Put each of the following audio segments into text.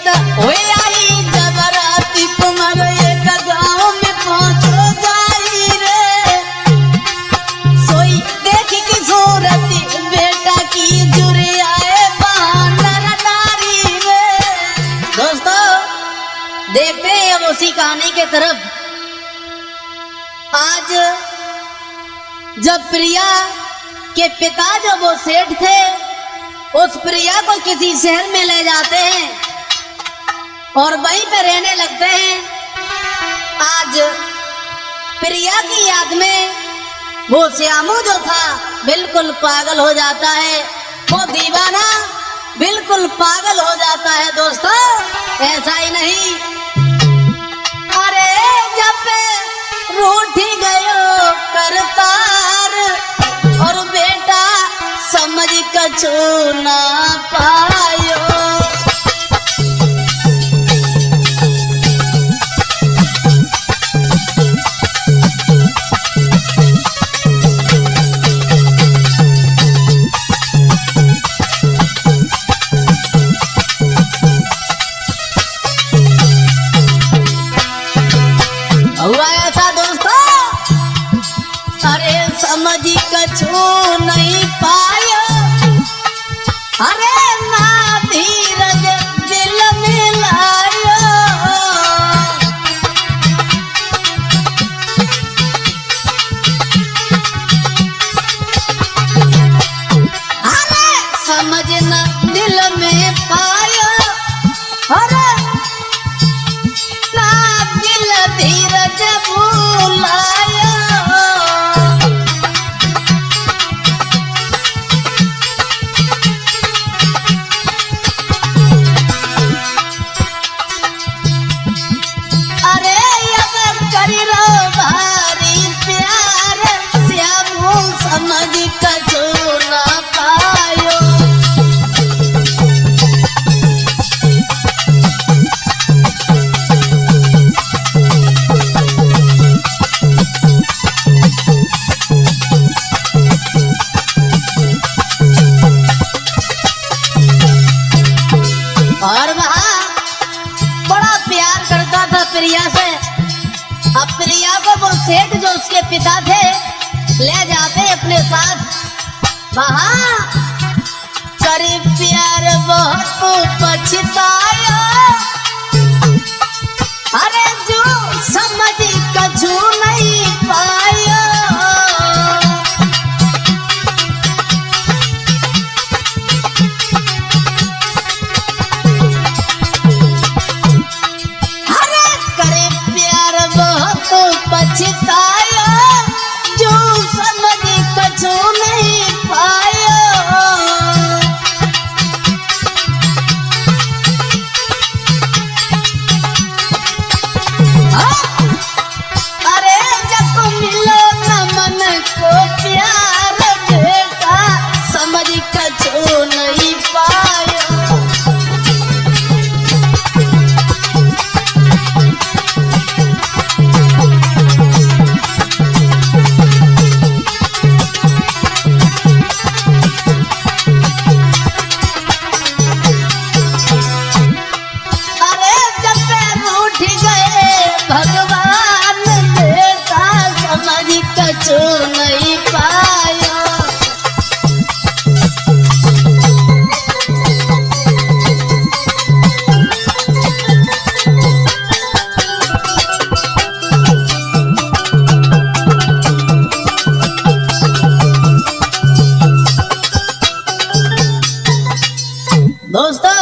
त होए आई जबराती कुमार एक गांव में पहुंचो जाई रे। सोई देखी की सूरत बेटा की जुरे आए बानर नारी रे। दोस्तों देखते हैं अब उसी कहानी के तरफ। आज जब प्रिया के पिता जो वो सेठ थे, उस प्रिया को किसी शहर में ले जाते हैं और वहीं पे रहने लगते हैं। आज प्रिया की याद में वो श्यामू जो था बिल्कुल पागल हो जाता है, वो दीवाना बिल्कुल पागल हो जाता है। दोस्तों ऐसा ही नहीं, अरे जब रूठी गयो करतार और बेटा समझ कछु ना पायो। हुआ ऐसा दोस्तों, अरे समझ कछु नहीं पायो, अरे ना धीरज दिल में लायो। अरे समझ न दिल में पायो, अरे ना दिल धीरज भूलायो। अरे अब करी रहो भारी प्यार, श्यामू समझ कछु ना पायो। और वहाँ बड़ा प्यार करता था प्रिया से। अब प्रिया को वो सेठ जो उसके पिता थे ले जाते अपने साथ। वहाँ करी प्यार बहुत पछताया, अरे जो समझ कछु नहीं पाया। पछताया जो समझ कछु नहीं पाया। अरे जब मिलो न मन को प्यार, बेटा समझ कछु नहीं पाया। भगवान बेटा समझ कछु नहीं पाया। दोस्तों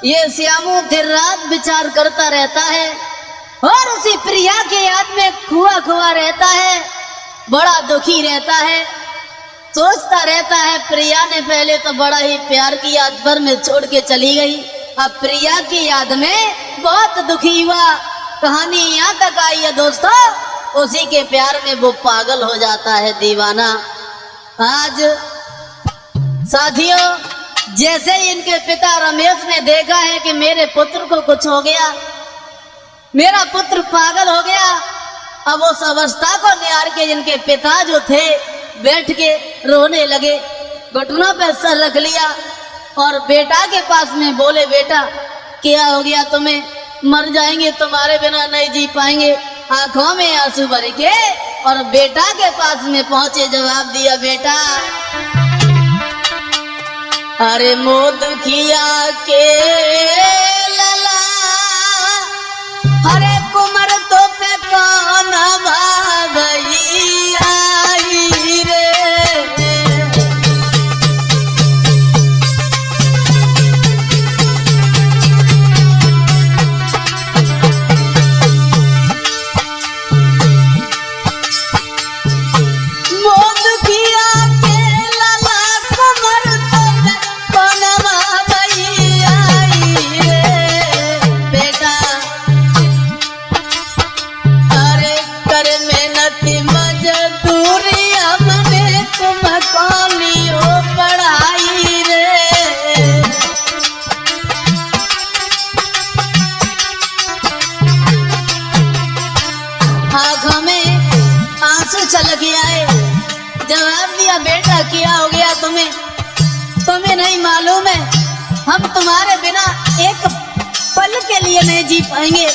ये श्यामू दिन रात विचार करता रहता है और उसी प्रिया के याद में खुआ खुआ रहता है, बड़ा दुखी रहता है, सोचता रहता है प्रिया ने पहले तो बड़ा ही प्यार की याद पर में छोड़ के चली गई, अब प्रिया की याद में बहुत दुखी हुआ। कहानी यहाँ तक आई है दोस्तों, उसी के प्यार में वो पागल हो जाता है, दीवाना। आज साथियों जैसे ही इनके पिता रमेश ने देखा है कि मेरे पुत्र को कुछ हो गया, मेरा पुत्र पागल हो गया, अब उस अवस्था को निहार के जिनके पिता जो थे बैठ के रोने लगे, घुटनों पे सर रख लिया और बेटा के पास में बोले, बेटा क्या हो गया तुम्हें? मर जाएंगे, तुम्हारे बिना नहीं जी पाएंगे। आंखों में आंसू भर के और बेटा के पास में पहुंचे, जवाब दिया बेटा अरे मोदखिया के लला अरे कुमर तो पे कौन भाई आई रे। आंखों में आंसू छलक आए, जवाब दिया बेटा क्या हो गया तुम्हें? तुम्हें नहीं मालूम है हम तुम्हारे बिना एक पल के लिए नहीं जी पाएंगे,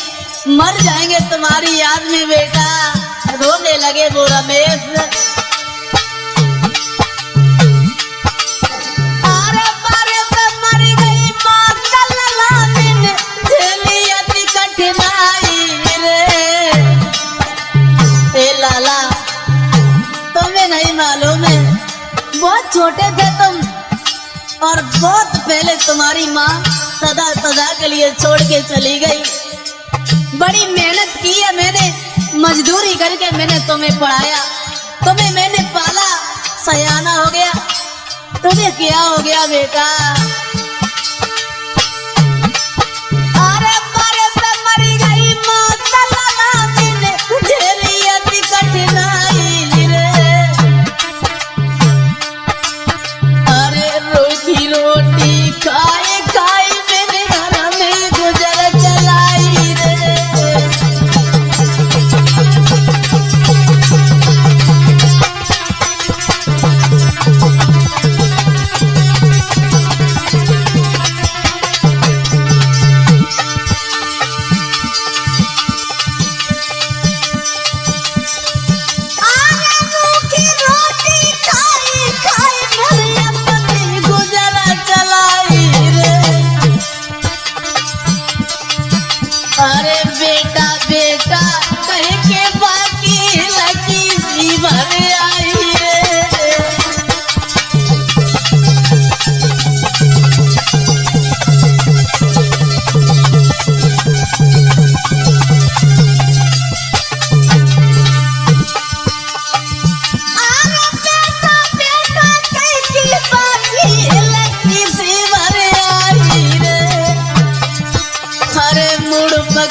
मर जाएंगे तुम्हारी याद में। बेटा रोने लगे वो रमेश। बहुत छोटे थे तुम और बहुत पहले तुम्हारी माँ सदा सदा के लिए छोड़ के चली गई। बड़ी मेहनत की है मैंने, मजदूरी करके मैंने तुम्हें पढ़ाया, तुम्हें मैंने पाला, सयाना हो गया। तुम्हें क्या हो गया बेटा? अरे मारे पे मरी गई माँ तलला मैंने झेली अति कठिनाई रे। रोटी खाए खाए मेरे घर में गुजर चलाई रे।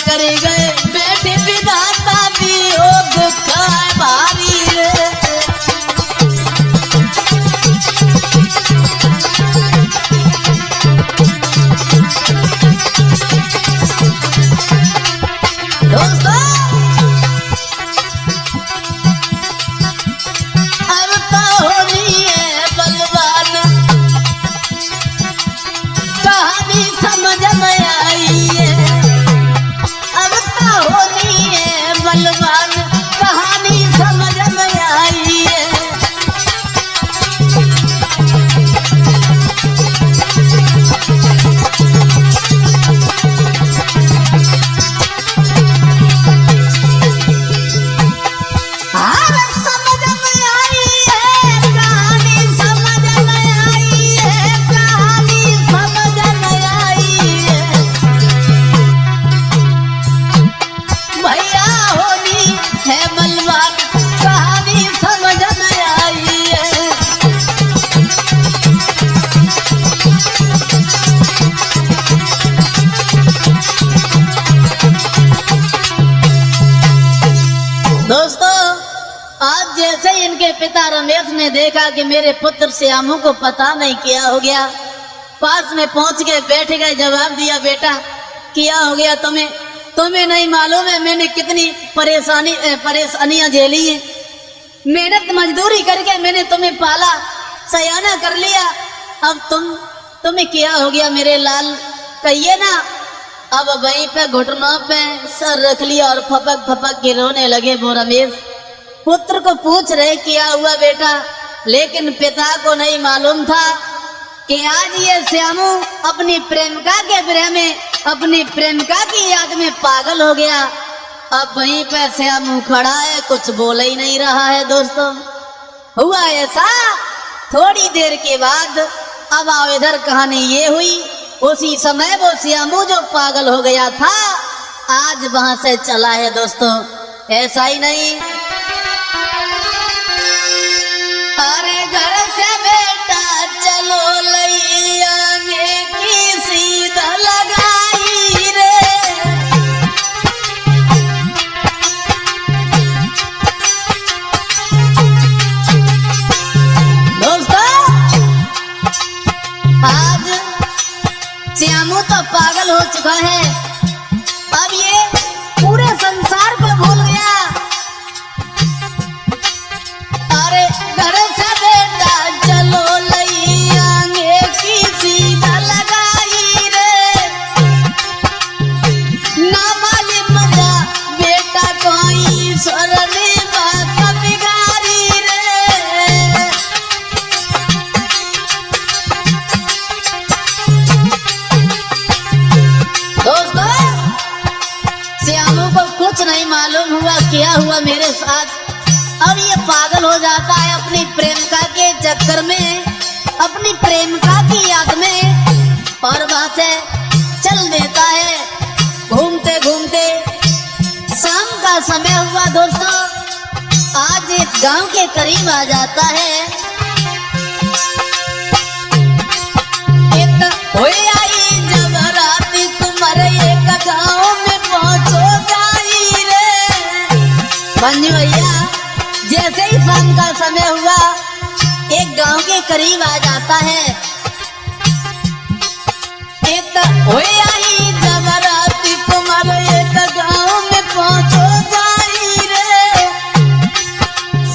कर गए बेटे विधाता वियोग खाए भारी रे। दोस्तों अब तो होनी है बलवान, कहानी समझ में आई है। बलवान कहानी समझ में आई है। समझ में आई है कहानी, समझ में आई है कहानी, समझ में आई है। भैया है बलवान कहानी समझ में आई है। दोस्तों आज जैसे ही इनके पिता रमेश ने देखा कि मेरे पुत्र श्यामू को पता नहीं क्या हो गया, पास में पहुंच के बैठ गए। जवाब दिया बेटा क्या हो गया तुम्हें? तुम्हें नहीं मालूम है मैंने कितनी परेशानियां झेली हैं। मेहनत मजदूरी करके मैंने तुम्हें पाला, सयाना कर लिया। अब तुम्हें क्या हो गया मेरे लाल? कहिए ना अब वहीं पे घुटनों पे सर रख लिया और फपक फपक के रोने लगे वो रमेश। पुत्र को पूछ रहे क्या हुआ बेटा, लेकिन पिता को नहीं मालूम था कि आज ये श्यामू अपनी प्रेमिका के विरह में अपनी प्रेमिका की याद में पागल हो गया। अब वहीं पे श्यामू खड़ा है, कुछ बोल ही नहीं रहा है। दोस्तों हुआ ऐसा, थोड़ी देर के बाद अब आओ इधर कहानी ये हुई, उसी समय वो श्यामू जो पागल हो गया था आज वहां से चला है। दोस्तों ऐसा ही नहीं, अरे घर से बेटा चलो लइयाने की सीधा लगाई रे। दोस्तों आज श्यामू तो पागल हो चुका है, अब ये पूरे संसार को भूल गया। अरे घर से बेटा चलो लइयाने की सीधा लगाई रे, ना मालूम मजा बेटा कोई सरली बात बिगाड़ी रे। दोस्तों श्यामू को कुछ नहीं मालूम हुआ क्या हुआ मेरे साथ। अब ये पागल हो जाता है अपनी प्रेमिका के चक्कर में, अपनी प्रेमिका की याद में, और वहां से चल देता है। घूमते घूमते शाम का समय हुआ। दोस्तों आज एक गांव के करीब आ जाता है। आई जब रात तुम्हारे एक गाँव में पहुंचो जाई रे। मंजू भैया जैसे ही शाम का समय हुआ एक गांव के करीब आ जाता है। आई जब रात तुम्हारे एक गाँव में पहुंचो जाई रे,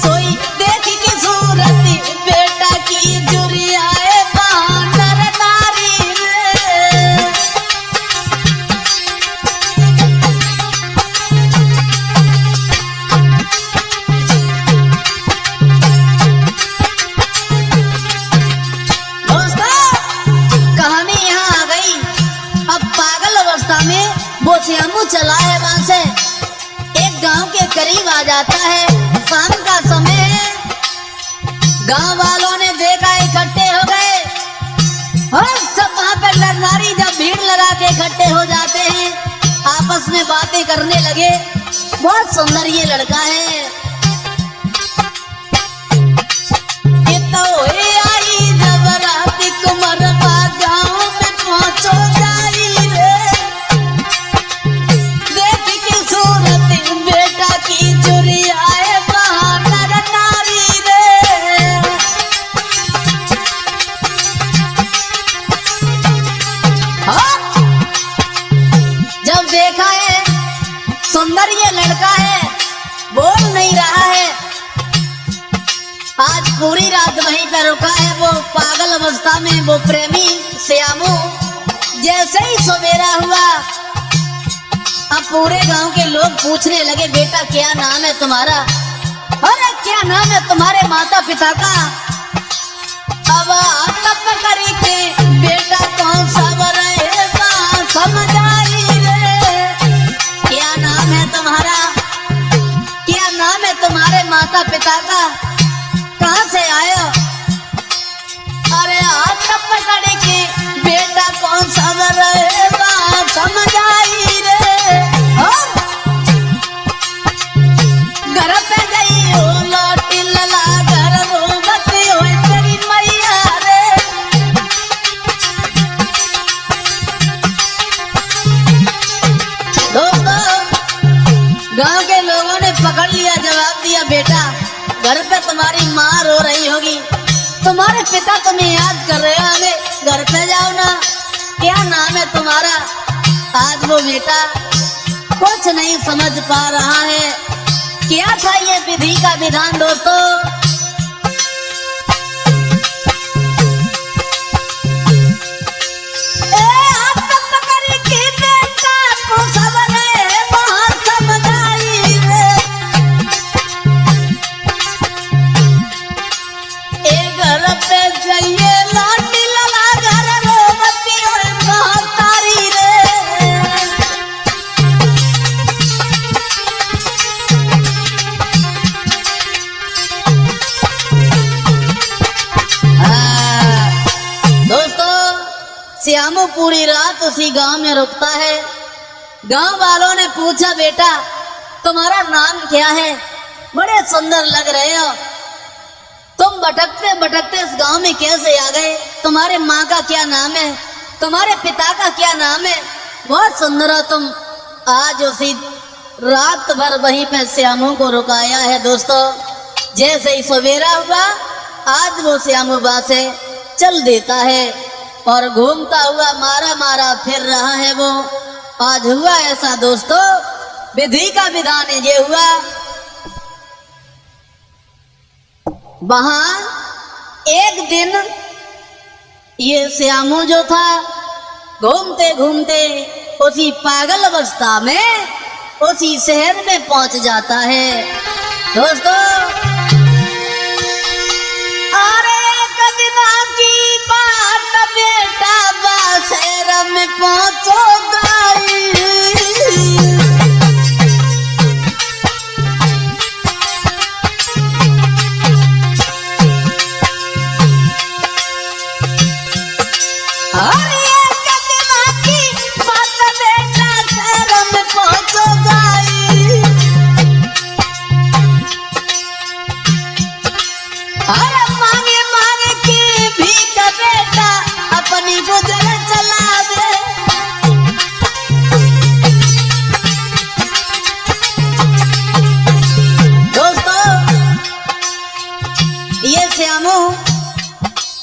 सोई देख की सूरत बेटा की जुरियाए बानर नारी रे। वो श्यामू चला है वहां से एक गांव के करीब आ जाता है। शाम का समय है, गांव वालों ने देखा इकट्ठे हो गए और सब वहां पर नर नारी जब भीड़ लगा के इकट्ठे हो जाते हैं आपस में बातें करने लगे। बहुत सुंदर ये लड़का है। आई जब रात कुमरवा गांव में पहुंचो जाई रे, बेटा की जुरियाए बानर नारी रे। जब देखा है सुंदर ये लड़का है, बोल नहीं रहा है। आज पूरी रात वहीं पर रुका है वो पागल अवस्था में वो प्रेमी श्यामू। जैसे ही सवेरा हुआ अब पूरे गांव के लोग पूछने लगे बेटा क्या नाम है तुम्हारा, अरे क्या नाम है तुम्हारे माता पिता का। अब तब करी के बेटा कौन सा रहेगा समझ आई रे। क्या नाम है तुम्हारा, क्या नाम है तुम्हारे माता पिता का, कहाँ से आए हो। अरे तब करी के बेटा कौन सा रहेगा समझ आई रे। घर पे गई हो लौट लला घर रोबती हो तेरी मैया रे। दोस्तों गांव के लोगों ने पकड़ लिया, जवाब दिया बेटा घर पे तुम्हारी माँ रो रही होगी, तुम्हारे पिता तुम्हें याद कर रहे होंगे, घर पे जाओ ना। क्या नाम है तुम्हारा। आज वो बेटा कुछ नहीं समझ पा रहा है। क्या था ये विधि का विधान। दोस्तों बेटा पूरी रात उसी गांव में रुकता है। गांव वालों ने पूछा, बेटा तुम्हारा नाम क्या है? बड़े सुंदर लग रहे हो, तुम भटकते भटकते इस गांव में कैसे आ गए? तुम्हारे माँ का क्या नाम है? तुम्हारे पिता का क्या नाम है? बहुत सुंदर हो तुम। आज उसी रात भर वहीं पे श्यामू को रुकाया है। दोस्तों, जैसे ही सवेरा हुआ, आज वो श्यामू वहां से चल देता है और घूमता हुआ मारा मारा फिर रहा है वो। आज हुआ ऐसा दोस्तों, विधि का विधान ये हुआ, वहां एक दिन ये श्यामू जो था घूमते घूमते उसी पागल अवस्था में उसी शहर में पहुंच जाता है। दोस्तों, अरे कदना की बात बेटा बा शहर में पहुंचो गई।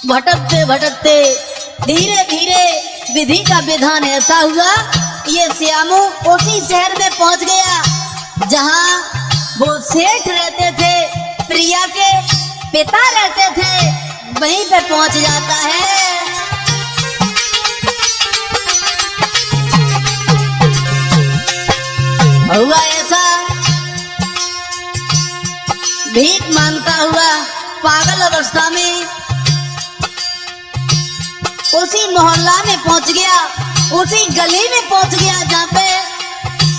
भटकते भटकते धीरे धीरे विधि का विधान ऐसा हुआ, ये श्यामू उसी शहर में पहुंच गया जहां वो सेठ रहते थे, प्रिया के पिता रहते थे, वहीं पे पहुंच जाता है। हुआ ऐसा, भीख मांगता हुआ पागल अवस्था में उसी मोहल्ला में पहुंच गया, उसी गली में पहुंच गया जहाँ पे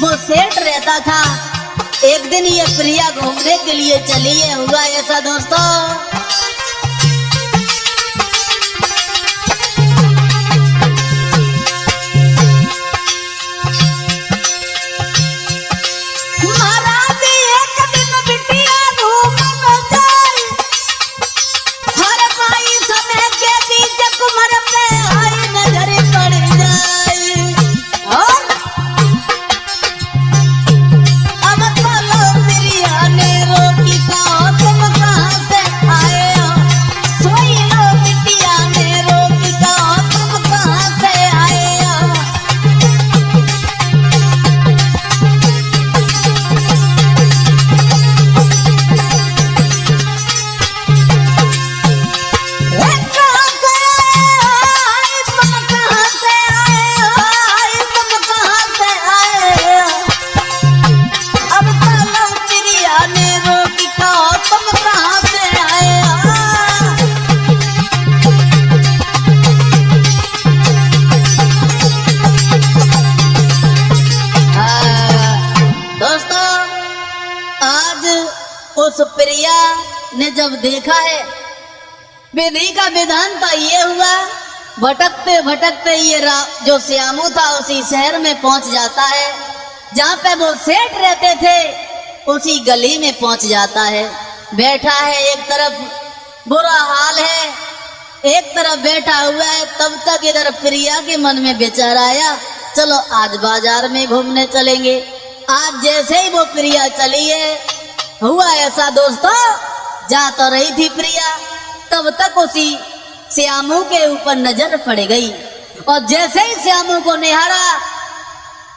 वो सेठ रहता था। एक दिन ये प्रिया घूमने के लिए चली है। हुआ ऐसा दोस्तों, उस प्रिया ने जब देखा है, विधि का विधान तो ये हुआ, भटकते भटकते ये जो श्यामू था उसी शहर में पहुंच जाता है जहाँ पे वो सेठ रहते थे, उसी गली में पहुंच जाता है। बैठा है, एक तरफ बुरा हाल है, एक तरफ बैठा हुआ है। तब तक इधर प्रिया के मन में विचार आया, चलो आज बाजार में घूमने चलेंगे। आज जैसे ही वो प्रिया चली है, हुआ ऐसा दोस्तों, जा तो रही थी प्रिया, तब तक उसी श्यामू के ऊपर नजर पड़ गई और जैसे ही श्यामू को निहारा,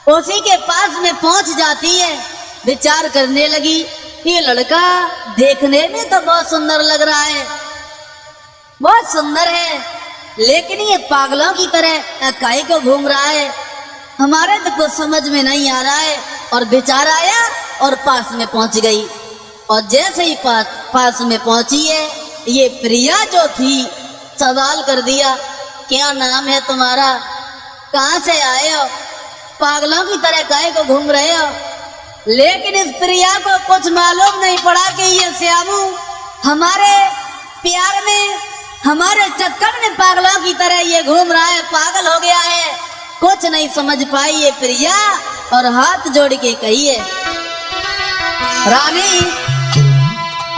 उसी के पास में पहुंच जाती है। विचार करने लगी, ये लड़का देखने में तो बहुत सुंदर लग रहा है, बहुत सुंदर है, लेकिन ये पागलों की तरह काहे को घूम रहा है, हमारे तो कुछ समझ में नहीं आ रहा है। और विचार आया और पास में पहुंच गई। और जैसे ही पास में पहुंची है, ये प्रिया जो थी सवाल कर दिया, क्या नाम है तुम्हारा, कहाँ से आए हो, पागलों की तरह काहे को घूम रहे हो। लेकिन इस प्रिया को कुछ मालूम नहीं पड़ा कि ये श्यामू हमारे प्यार में, हमारे चक्कर में पागलों की तरह ये घूम रहा है, पागल हो गया है, कुछ नहीं समझ पाई ये प्रिया और हाथ जोड़ के कहिए रानी,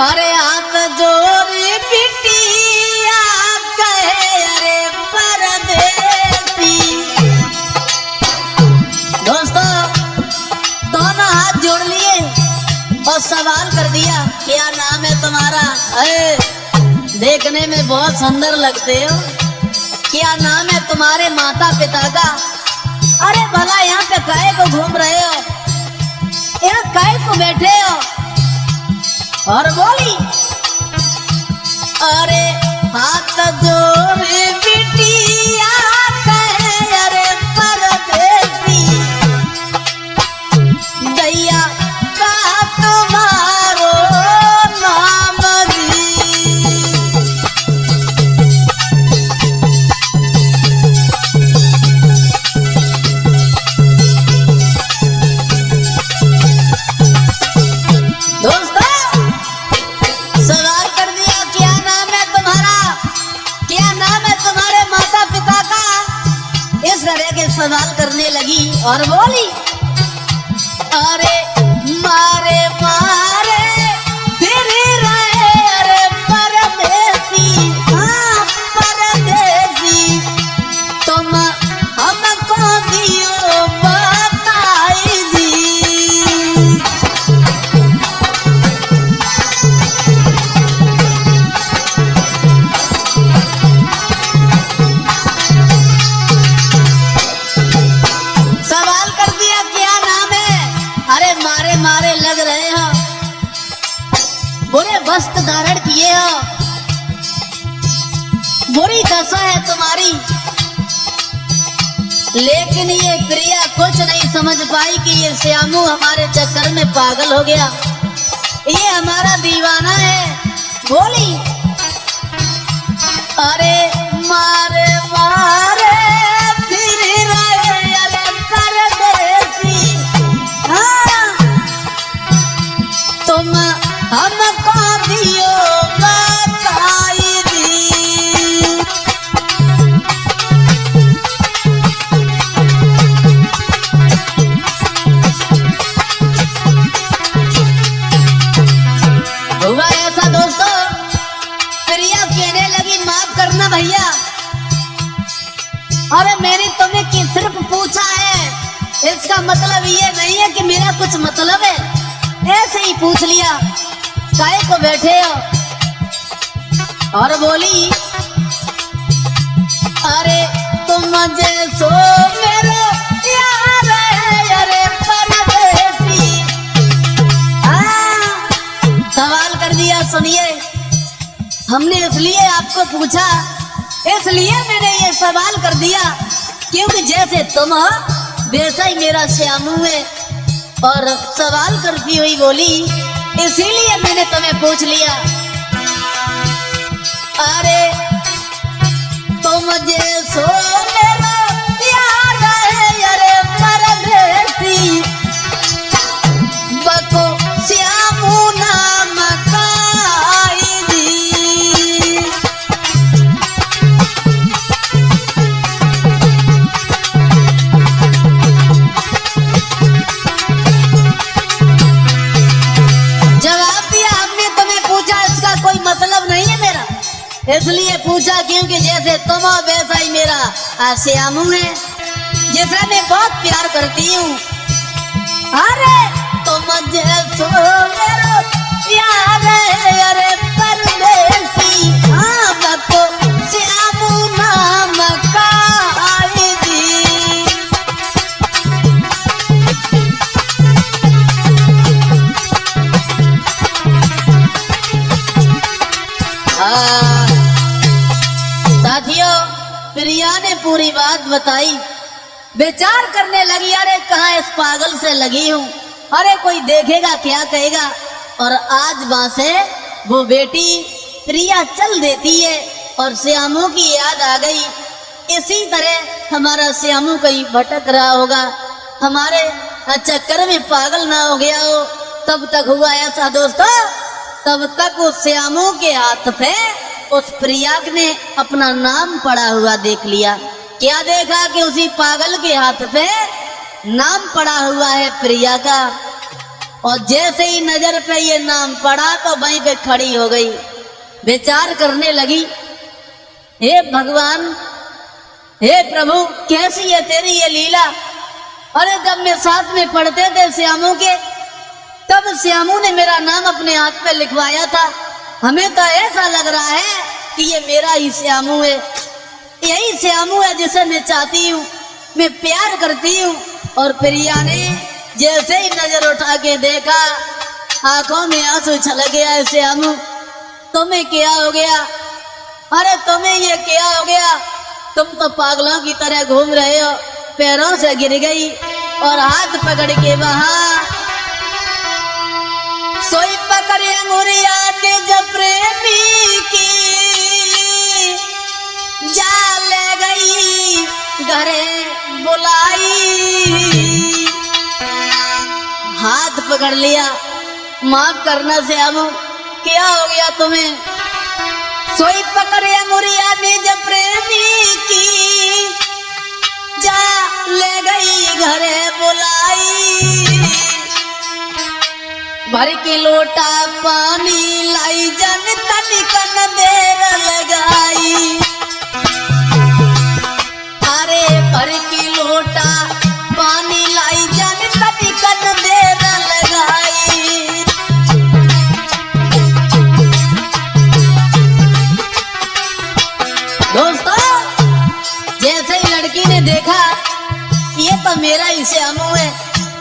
अरे हाथ जोड़ बिटिया कहे अरे परदेसी। दोस्तों दोनों हाथ जोड़ लिए और सवाल कर दिया क्या नाम है तुम्हारा? देखने में बहुत सुंदर लगते हो, क्या नाम है तुम्हारे माता पिता का? अरे भला यहाँ पे काहे को घूम रहे हो, यहाँ काहे को बैठे हो? और बोली अरे हाथ जोड़े बिटिया कहे अरे परदेसी, दैया का तुम्हारो नाम जी। सवाल करने लगी और बोली अरे मारे मारे तेरे रहे अरे परदेसी, हाँ परदेसी, तुम हमको दियो बताई दी। वस्त्र धारण किए हो, बुरी दशा है तुम्हारी, लेकिन ये प्रिया कुछ नहीं समझ पाई कि ये श्यामू हमारे चक्कर में पागल हो गया, ये हमारा दीवाना है। बोली अरे मारे मारे फिर रहे अरे परदेसी, हाँ तुम हमको दियो बताई दी। हुआ ऐसा दोस्तों, प्रिया कहने लगी माफ करना भैया, अरे मैंने तुम्हें सिर्फ पूछा है, इसका मतलब ये नहीं है कि मेरा कुछ मतलब है, ऐसे ही पूछ लिया, काहे को बैठे हो? और बोली अरे तुम जैसो मेरो यार है अरे परदेसी। सवाल कर दिया, सुनिए हमने इसलिए आपको पूछा, इसलिए मैंने ये सवाल कर दिया क्योंकि जैसे तुम हो वैसा ही मेरा श्यामू है। और सवाल करती हुई बोली इसीलिए मैंने तुम्हें पूछ लिया, अरे तुम जैसो मेरा यार है अरे परदेसी, बको श्यामू नाम काई दी। इसलिए पूछा क्योंकि जैसे तुम हो वैसा ही मेरा श्यामू है, जिसे मैं बहुत प्यार करती हूँ। अरे तुम जैसो मेरा प्यार है अरे परदेसी, हाँ बको श्यामू नाम काई दी। साथियों प्रिया ने पूरी बात बताई, विचार करने लगी अरे कहाँ इस पागल से लगी हूँ, अरे कोई देखेगा क्या कहेगा। और आज वहां से वो बेटी प्रिया चल देती है और श्यामू की याद आ गई। इसी तरह हमारा श्यामू कहीं भटक रहा होगा, हमारे चक्कर में पागल ना हो गया हो। तब तक हुआ ऐसा दोस्तों, तब तक उस श्यामू के हाथ पे उस प्रिया ने अपना नाम पड़ा हुआ देख लिया। क्या देखा कि उसी पागल के हाथ पे नाम पड़ा हुआ है प्रिया का। और जैसे ही नजर पे ये नाम पड़ा तो वहीं पे खड़ी हो गई, विचार करने लगी, हे भगवान, हे प्रभु, कैसी है तेरी ये लीला। अरे जब मैं साथ में पढ़ते थे श्यामू के, तब श्यामू ने मेरा नाम अपने हाथ पे लिखवाया था। हमें तो ऐसा लग रहा है कि ये मेरा ही श्यामू है, यही श्यामू है जिसे मैं चाहती हूँ, मैं प्यार करती हूँ। और प्रिया ने जैसे ही नजर उठा के देखा, आंखों में आंसू छलक गया। श्यामू, तुम्हें क्या हो गया? अरे तुम्हें ये क्या हो गया? तुम तो पागलों की तरह घूम रहे हो। पैरों से गिर गई और हाथ पकड़ के वहां सोई पकड़े अंगुरिया ने जब प्रेमी की, जा ले गई घरे बुलाई। हाथ पकड़ लिया, माफ करना श्यामू, क्या हो गया तुम्हें? सोई पकड़े अंगुरिया ने जब प्रेमी की, जा ले गई घरे बुलाई। भर के लोटा पानी लाई, जन तनिकन देर लगाई। अरे भर के लोटा पानी लाई, जन तनिकन देर लगाई। दोस्तों, जैसे ही लड़की ने देखा ये तो मेरा ही श्यामू है,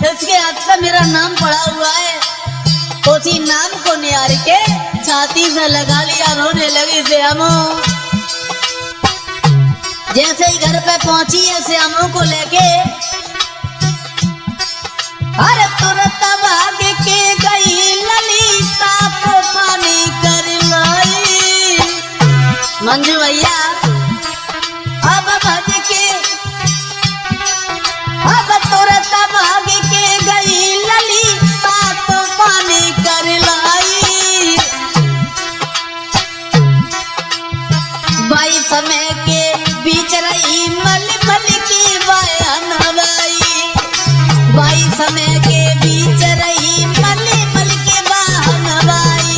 इसके हाथ पे मेरा नाम पड़ा हुआ है, उसी नाम को निहार के छाती से लगा लिया, रोने लगी श्यामू। जैसे ही घर पे पहुंची है श्यामू को लेके, अरे तुरंत भाग के गई ललिता को पानी कर लाई। मंजू भैया अब भज के, अब तुरंत भाग के गई ललिता को पानी कर लाई। बाई समय के बीच रही मल मल की बयान बाई। बाई समय के बीच रही मल मल के बयान बाई।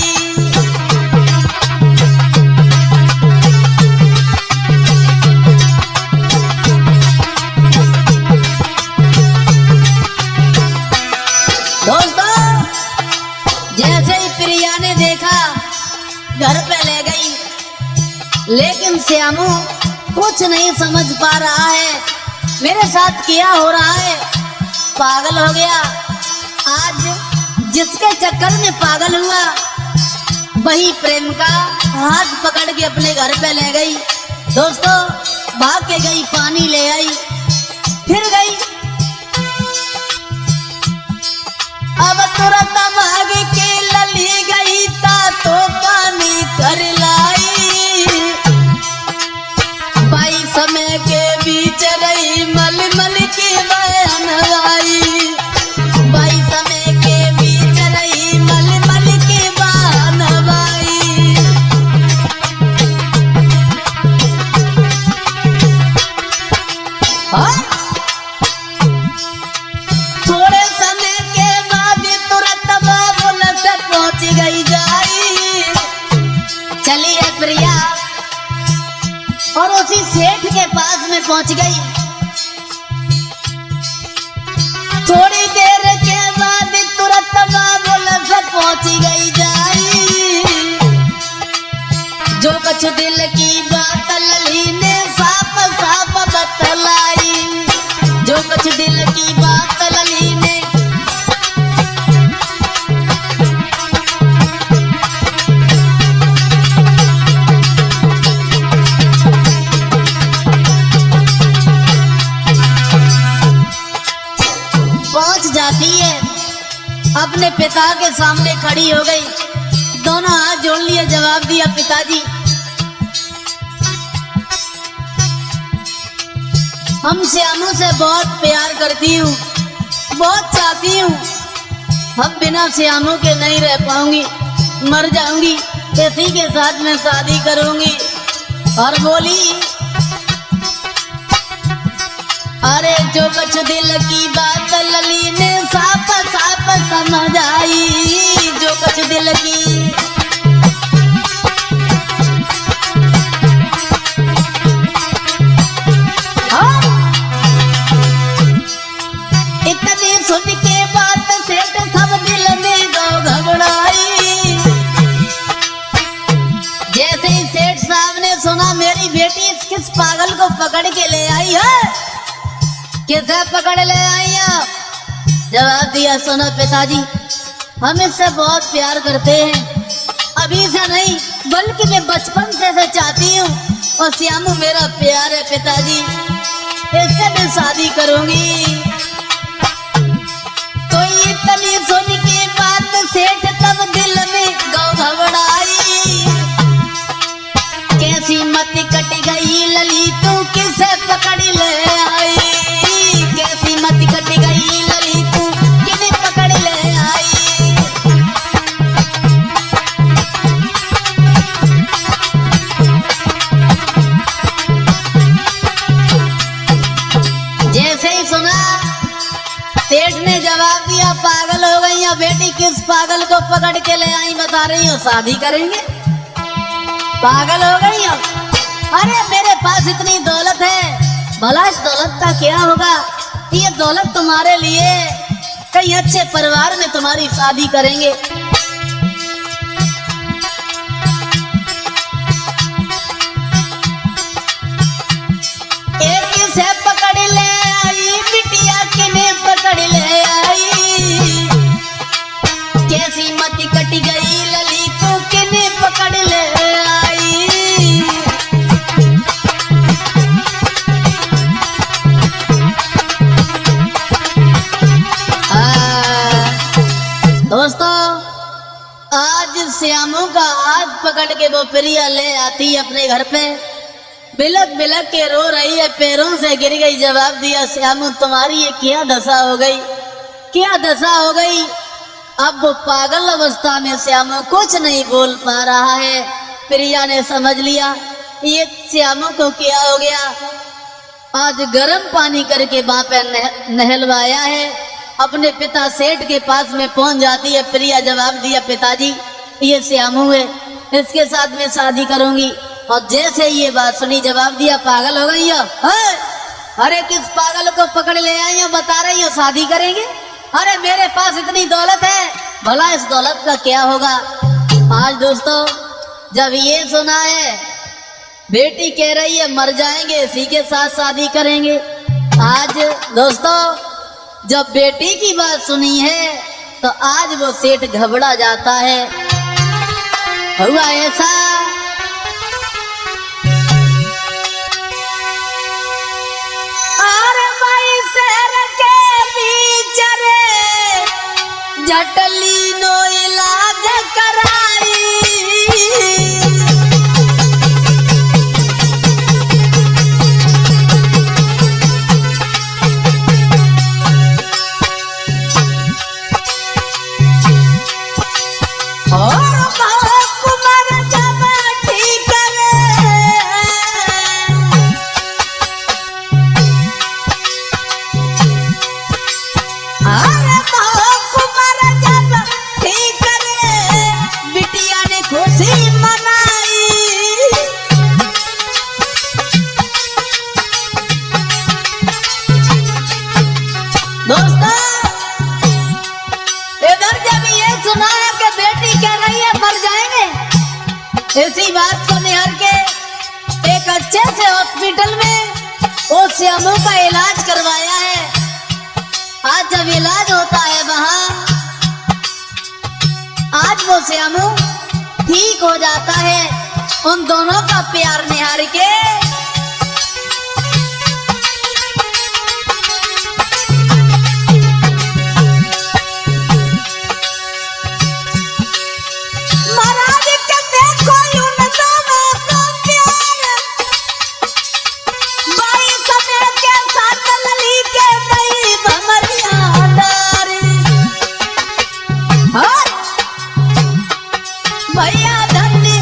दोस्तों, जैसे ही प्रिया ने देखा घर पे ले गई, लेकिन श्यामू कुछ नहीं समझ पा रहा है मेरे साथ क्या हो रहा है, पागल हो गया। आज जिसके चक्कर में पागल हुआ वही प्रेम का हाथ पकड़ के अपने घर पे ले गई। दोस्तों, भाग के गई, पानी ले आई, फिर गई। अब तुरंत भाग के लली गई तो पानी कर लाई। बाई समय के बीच रही मल मल की बयान आई। बाई समय के बीच रही मल मल की बयान आई। थोड़े समय के बाद तुरंत बाबुल से पहुंच गई जाई। चलिए प्रिया और उसी सेठ के पास में पहुंच गई। थोड़ी देर के बाद तुरंत बाबुल से पहुंच गई जाई। जो कुछ दिल की बात लली ने साफ साफ बतलाई। जो कुछ दिल की बात लली ने पहुंच जाती है, अपने पिता के सामने खड़ी हो गई, दोनों हाथ जोड़ लिए, जवाब दिया, पिताजी हम श्यामू से बहुत प्यार करती हूँ, बहुत चाहती हूँ। हम बिना श्यामू के नहीं रह पाऊंगी, मर जाऊंगी। इसी के साथ मैं शादी करूंगी। और बोली, अरे जो कुछ दिल की बात लली ने साफ साफ समझ आई, जो कुछ दिल की। इतनी सुन के बात सेठ सब दिल में घबराई। जैसे ही सेठ साहब ने सुना मेरी बेटी किस पागल को पकड़ के ले आई है, किसे पकड़ ले आई है, जवाब दिया, सुनो पिताजी, हम इससे बहुत प्यार करते हैं, अभी से नहीं बल्कि मैं बचपन से चाहती हूँ, और श्यामू मेरा प्यार है पिताजी, इससे मैं शादी करूंगी। तो इतनी सुन के बात सेठ तब दिल में घबराई। कैसी मति कट गई लली तू किसे पकड़ ले आई, कैसी मति कट गई लली तू किसे पकड़ ले आई। जैसे ही सुना सेठ ने जवाब दिया, पागल हो गई या बेटी, किस पागल को पकड़ के ले आई बता रही हो, शादी करेंगे, पागल हो गई हो। अरे मेरे पास इतनी दौलत है, भला इस दौलत का क्या होगा, ये दौलत तुम्हारे लिए कहीं अच्छे परिवार में तुम्हारी शादी करेंगे। एक से पकड़ ले आई बिटिया, किने पकड़ ले आई, कैसी मति कट गई लली तू किने पकड़ ले आई। दोस्तों, आज श्यामू का हाथ पकड़ के वो प्रिया ले आती है अपने घर पे, बिलक बिलक के रो रही है, पैरों से गिर गई। जवाब दिया, श्यामू तुम्हारी ये क्या दशा हो गई, क्या दशा हो गई। अब वो पागल अवस्था में श्यामू कुछ नहीं बोल पा रहा है। प्रिया ने समझ लिया ये श्यामू को क्या हो गया। आज गर्म पानी करके वहां पे नहलवाया है। अपने पिता सेठ के पास में पहुंच जाती है प्रिया। जवाब दिया, पिताजी ये श्यामू है, इसके साथ में शादी करूंगी। और जैसे ये बात सुनी, जवाब दिया, पागल हो गई हो? अरे किस पागल को पकड़ ले आई हो, बता रही हो शादी करेंगे? अरे मेरे पास इतनी दौलत है, भला इस दौलत का क्या होगा। आज दोस्तों जब ये सुना है, बेटी कह रही है मर जाएंगे, इसी के साथ शादी करेंगे। आज दोस्तों जब बेटी की बात सुनी है तो आज वो सेठ घबरा जाता है। हुआ ऐसा, अरे भाई शहर के बीच रे जटली नो इलाज कराई। इसी बात को निहार के एक अच्छे से हॉस्पिटल में वो श्यामू का इलाज करवाया है। आज जब इलाज होता है वहां, आज वो श्यामू ठीक हो जाता है। उन दोनों का प्यार निहार के भैया धन्य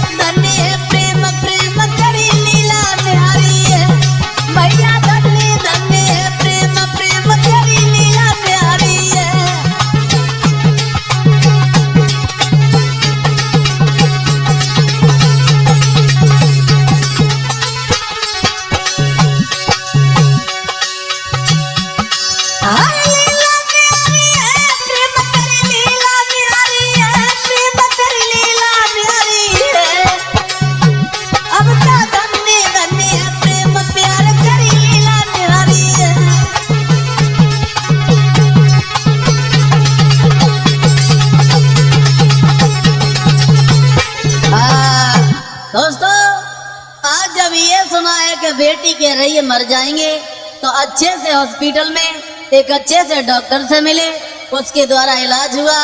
दोस्तों, आज जब ये सुना है कि बेटी कह रही है मर जाएंगे, तो अच्छे से हॉस्पिटल में एक अच्छे से डॉक्टर से मिले, उसके द्वारा इलाज हुआ।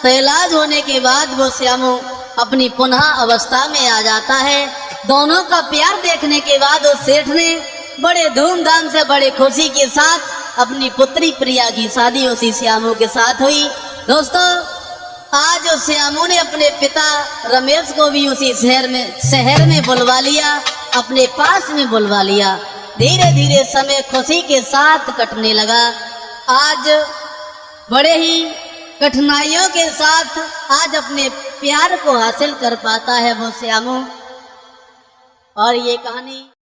तो इलाज होने के बाद वो श्यामू अपनी पुनः अवस्था में आ जाता है। दोनों का प्यार देखने के बाद उस सेठ ने बड़े धूमधाम से बड़े खुशी के साथ अपनी पुत्री प्रिया की शादी उसी श्यामू के साथ हुई। दोस्तों, आज उस श्यामू ने अपने पिता रमेश को भी उसी शहर में बुलवा लिया, अपने पास में बुलवा लिया। धीरे धीरे समय खुशी के साथ कटने लगा। आज बड़े ही कठिनाइयों के साथ आज अपने प्यार को हासिल कर पाता है वो श्यामू। और ये कहानी